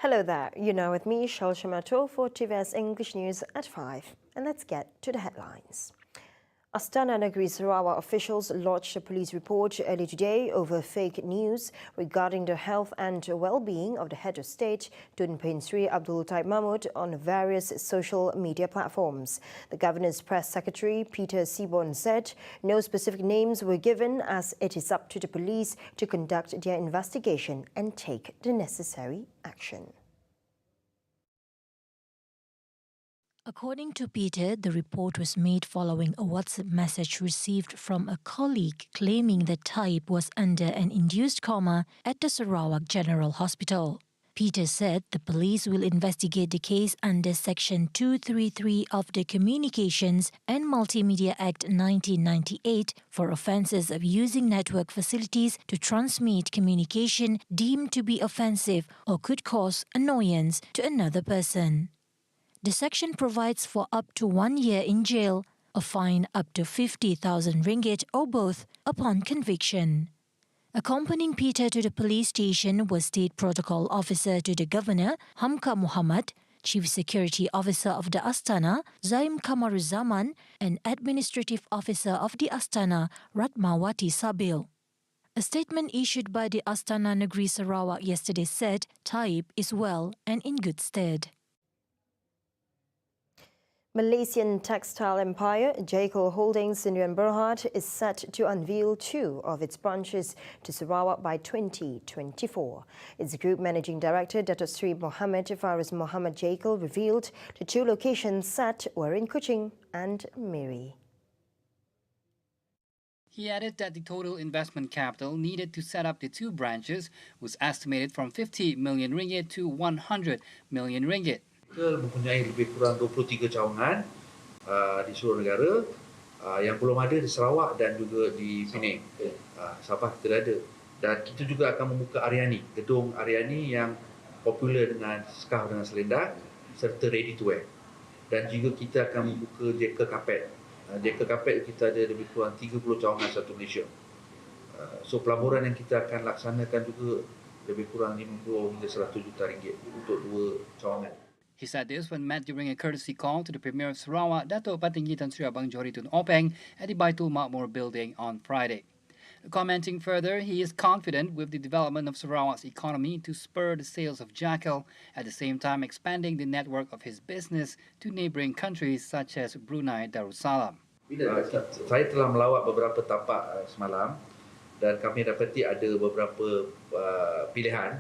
Hello there, you're now with me, Shal Shamato, for TVS English News at 5. And let's get to the headlines. Astana Negeri Sarawak officials lodged a police report early today over fake news regarding the health and well-being of the head of state, Tun Pehin Sri Abdul Taib Mahmud, on various social media platforms. The governor's press secretary, Peter Sibon, said no specific names were given as it is up to the police to conduct their investigation and take the necessary action. According to Peter, the report was made following a WhatsApp message received from a colleague claiming that Taib was under an induced coma at the Sarawak General Hospital. Peter said the police will investigate the case under Section 233 of the Communications and Multimedia Act 1998 for offences of using network facilities to transmit communication deemed to be offensive or could cause annoyance to another person. The section provides for up to 1 year in jail, a fine up to 50,000 ringgit or both upon conviction. Accompanying Peter to the police station was State Protocol Officer to the Governor, Hamka Muhammad, Chief Security Officer of the Astana, Zaim Kamaruzaman, and Administrative Officer of the Astana, Ratmawati Sabil. A statement issued by the Astana Negeri Sarawak yesterday said Taib is well and in good stead. Malaysian textile empire JAKEL Holdings in Berhad is set to unveil 2 of its branches to Sarawak by 2024. Its Group Managing Director, Dato' Sri Mohammed Faris Mohammed JAKEL, revealed the 2 locations set were in Kuching and Miri. He added that the total investment capital needed to set up the 2 branches was estimated from 50 million ringgit to 100 million ringgit. Mempunyai lebih kurang 23 cawangan di seluruh negara yang belum ada di Sarawak dan juga di Penang. Sabah kita ada. Dan kita juga akan membuka Ariani, gedung Ariani yang popular dengan scarf dengan selendang serta ready to wear. Dan juga kita akan membuka JAKEL Carpet. JAKEL Carpet kita ada lebih kurang 30 cawangan satu Malaysia. So pelaburan yang kita akan laksanakan juga lebih kurang 50 hingga 100 juta ringgit untuk 2 cawangan. He said this when met during a courtesy call to the Premier of Sarawak, Dato' Patinggi Tan Sri Abang Johari Tun Openg, at the Baitul Makmur building on Friday. Commenting further, he is confident with the development of Sarawak's economy to spur the sales of JAKEL, at the same time expanding the network of his business to neighbouring countries such as Brunei Darussalam. Saya telah melawat beberapa tapak semalam dan kami dapati ada beberapa pilihan.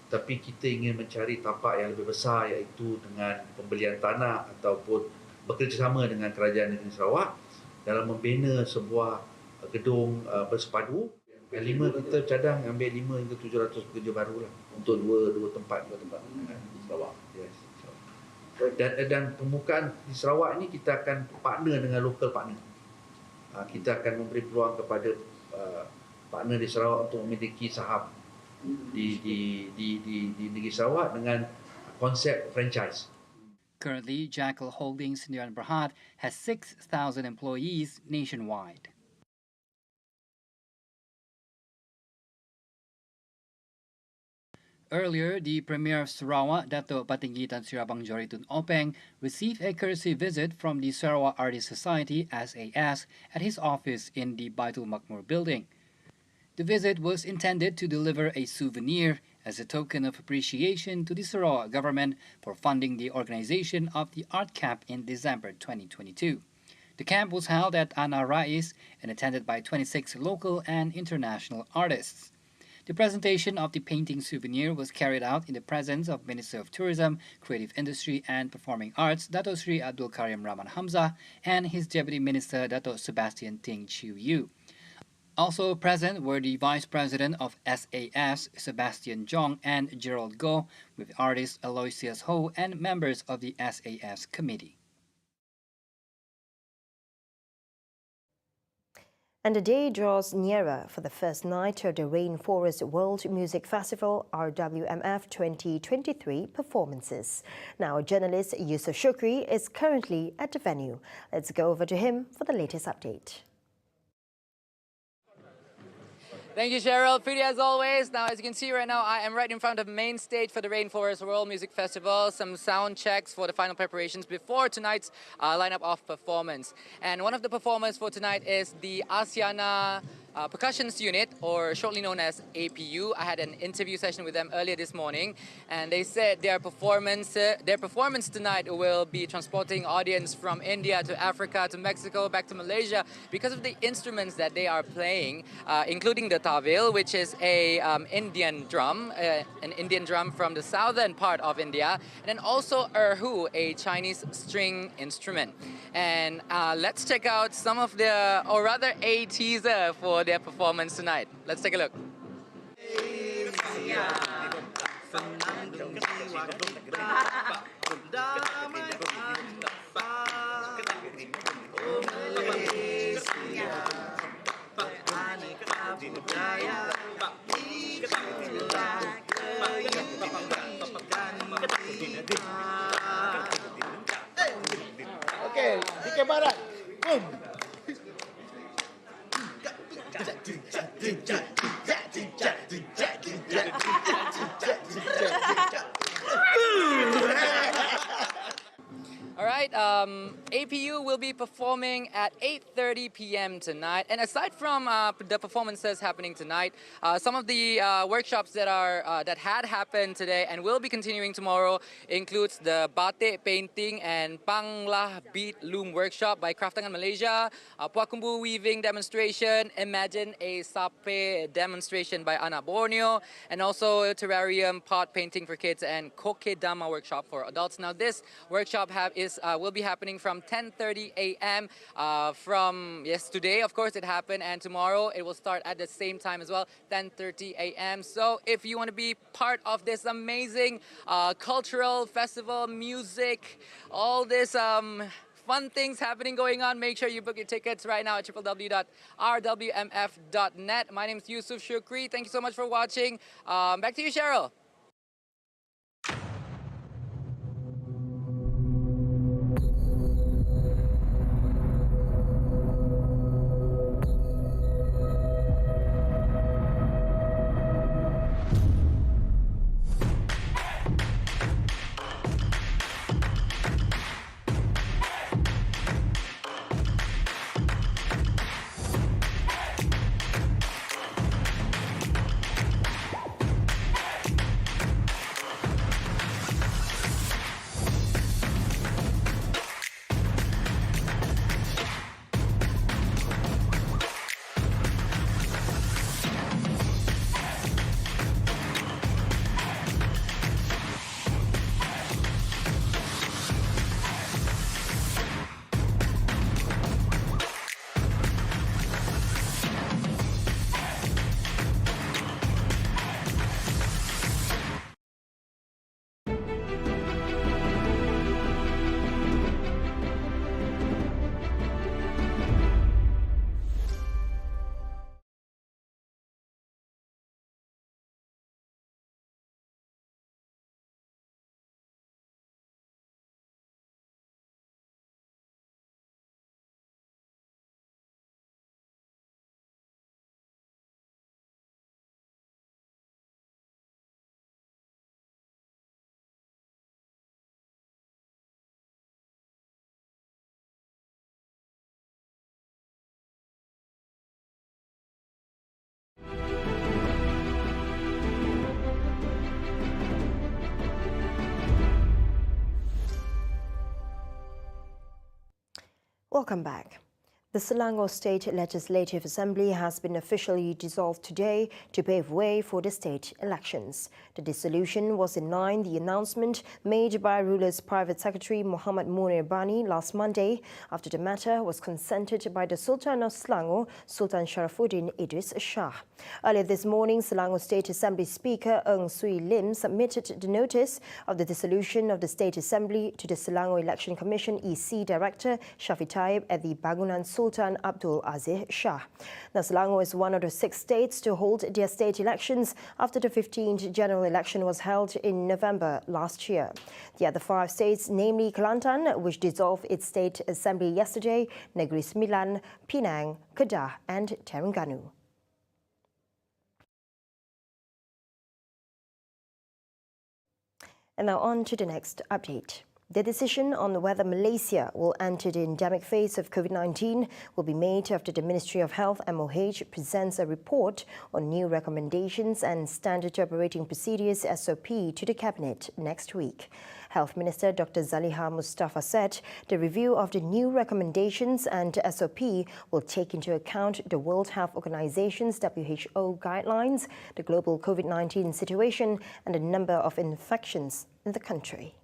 Tapi kita ingin mencari tapak yang lebih besar, iaitu dengan pembelian tanah ataupun bekerjasama dengan Kerajaan Negeri Sarawak dalam membina sebuah gedung bersepadu. 5 kita cadang ambil 5 hingga 700 pekerja baru lah untuk dua tempat di Sarawak. Yes. Dan pembukaan di Sarawak ini kita akan partner dengan local partner. Kita akan memberi peluang kepada partner di Sarawak untuk memiliki saham di Negeri Sarawak dengan konsep franchise. Currently, JAKEL Holdings in Berhad has 6,000 employees nationwide. Earlier, the Premier of Sarawak, Dato' Patinggi Tan Sri Abang Johari Tun Openg, received a courtesy visit from the Sarawak Artists Society (SAS) at his office in the Baitul Makmur building. The visit was intended to deliver a souvenir as a token of appreciation to the Sarawak government for funding the organization of the Art Camp in December 2022. The camp was held at Ana Rais and attended by 26 local and international artists. The presentation of the painting souvenir was carried out in the presence of Minister of Tourism, Creative Industry and Performing Arts, Dato' Sri Abdul Karim Rahman Hamzah, and his Deputy Minister, Dato' Sebastian Ting Chiu Yu. Also present were the Vice President of SAS, Sebastian Jong, and Gerald Goh, with artist Aloysius Ho and members of the SAS committee. And the day draws nearer for the first night of the Rainforest World Music Festival RWMF 2023 performances. Now, journalist Yusuf Shukri is currently at the venue. Let's go over to him for the latest update. Thank you, Cheryl. Pretty as always. Now, as you can see right now, I am right in front of the main stage for the Rainforest World Music Festival. Some sound checks for the final preparations before tonight's lineup of performance. And one of the performers for tonight is the Asiana Percussions Unit, or shortly known as APU. I had an interview session with them earlier this morning, and they said their performance tonight will be transporting audience from India to Africa to Mexico, back to Malaysia, because of the instruments that they are playing, including the tawil, which is a Indian drum from the southern part of India, and then also erhu, a Chinese string instrument. And let's check out some of the, or rather a teaser for their performance tonight. Let's take a look. Okay, Dikir Barat. Boom. All right, APU will be performing at 8:30 p.m. tonight. And aside from the performances happening tonight, some of the workshops that had happened today and will be continuing tomorrow includes the batik painting and panglah bead loom workshop by Craftangan Malaysia, Puakumbu weaving demonstration, Imagine a Sape demonstration by Anak Borneo, and also terrarium pot painting for kids and kokedama workshop for adults. Now, this workshop will be happening from 10:30 a.m. From today, of course, it happened, and tomorrow it will start at the same time as well, 10:30 a.m. So if you want to be part of this amazing cultural festival, music, all this fun things going on, make sure you book your tickets right now at www.rwmf.net. My name is Yusuf Shukri. Thank you so much for watching. Back to you, Cheryl. Welcome back. The Selangor State Legislative Assembly has been officially dissolved today to pave way for the state elections. The dissolution was in line with the announcement made by ruler's private secretary Muhammad Munir Bani last Monday after the matter was consented by the Sultan of Selangor, Sultan Sharafuddin Idris Shah. Earlier this morning, Selangor State Assembly Speaker Ng Sui Lim submitted the notice of the dissolution of the State Assembly to the Selangor Election Commission EC Director Shafi Taib at the Bangunan Sultan Abdul Aziz Shah. Now, Selangor is one of the 6 states to hold their state elections after the 15th general election was held in November last year. The other 5 states, namely Kelantan, which dissolved its state assembly yesterday, Negeri Sembilan, Penang, Kedah and Terengganu. And now on to the next update. The decision on whether Malaysia will enter the endemic phase of COVID-19 will be made after the Ministry of Health (MOH) presents a report on new recommendations and standard operating procedures (SOP) to the Cabinet next week. Health Minister Dr. Zaliha Mustafa said the review of the new recommendations and SOP will take into account the World Health Organization's WHO guidelines, the global COVID-19 situation, and the number of infections in the country.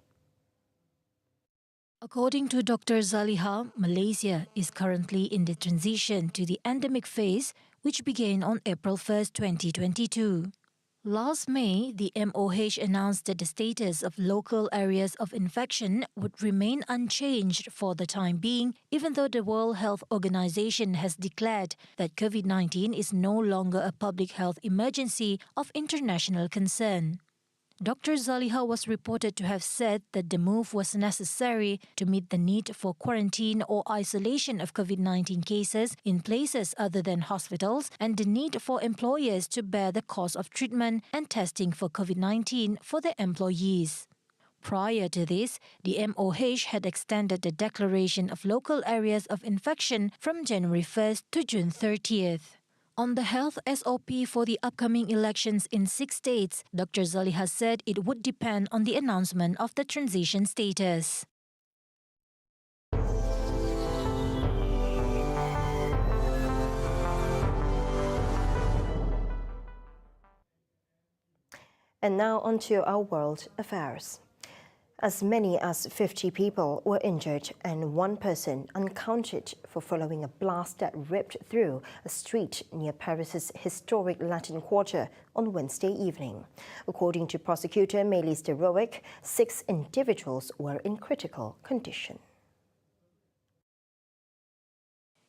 According to Dr. Zaliha, Malaysia is currently in the transition to the endemic phase, which began on April 1, 2022. Last May, the MOH announced that the status of local areas of infection would remain unchanged for the time being, even though the World Health Organization has declared that COVID-19 is no longer a public health emergency of international concern. Dr. Zaliha was reported to have said that the move was necessary to meet the need for quarantine or isolation of COVID-19 cases in places other than hospitals and the need for employers to bear the cost of treatment and testing for COVID-19 for their employees. Prior to this, the MOH had extended the declaration of local areas of infection from January 1st to June 30th. On the health SOP for the upcoming elections in 6 states, Dr. Zaliha said it would depend on the announcement of the transition status. And now on to our world affairs. As many as 50 people were injured and one person unaccounted for following a blast that ripped through a street near Paris's historic Latin Quarter on Wednesday evening. According to prosecutor Melis SARAWAK, 6 individuals were in critical condition.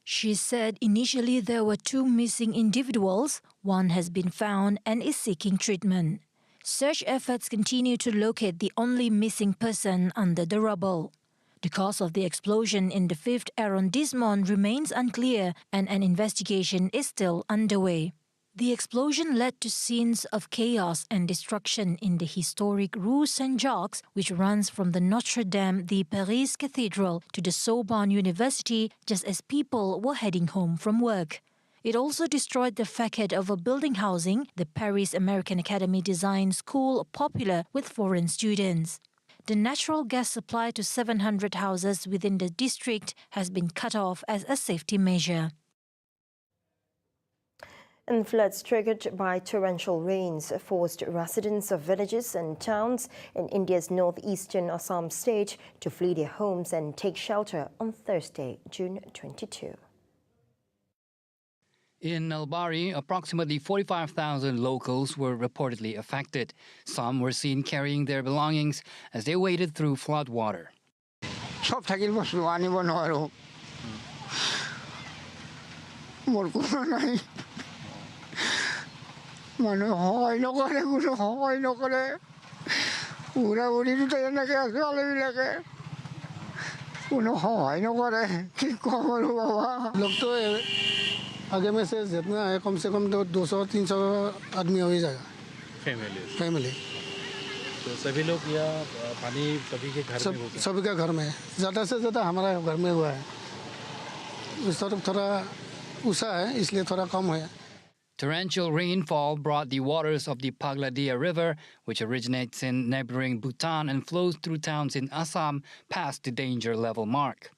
She said initially there were 2 missing individuals. One has been found and is seeking treatment. Search efforts continue to locate the only missing person under the rubble. The cause of the explosion in the 5th arrondissement remains unclear and an investigation is still underway. The explosion led to scenes of chaos and destruction in the historic Rue Saint-Jacques, which runs from the Notre Dame de Paris Cathedral to the Sorbonne University just as people were heading home from work. It also destroyed the facade of a building housing the Paris American Academy Design School, popular with foreign students. The natural gas supply to 700 houses within the district has been cut off as a safety measure. And floods triggered by torrential rains forced residents of villages and towns in India's northeastern Assam state to flee their homes and take shelter on Thursday, June 22. In Nalbari, approximately 45,000 locals were reportedly affected. Some were seen carrying their belongings as they waded through flood water. आगे में से जितना है कम से कम 200-300 आदमी हो ही जाएगा family तो सभी लोग यहाँ पानी सभी के घर में हो गया सभी का घर में ज़्यादा से ज़्यादा हमारा घर में हुआ है इस तरफ थोड़ा ऊंचा है इसलिए थोड़ा कम है. Torrential rainfall brought the waters of the Pagladia River, which originates in neighboring Bhutan and flows through towns in Assam, past the danger level mark.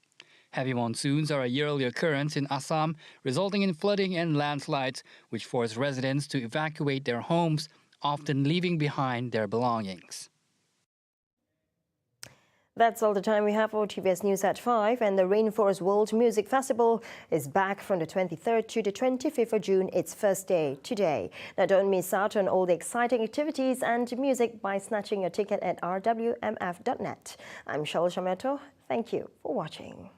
Heavy monsoons are a yearly occurrence in Assam, resulting in flooding and landslides, which force residents to evacuate their homes, often leaving behind their belongings. That's all the time we have for TVS News at 5, and the Rainforest World Music Festival is back from the 23rd to the 25th of June, its first day today. Now don't miss out on all the exciting activities and music by snatching your ticket at rwmf.net. I'm Shal Shameto. Thank you for watching.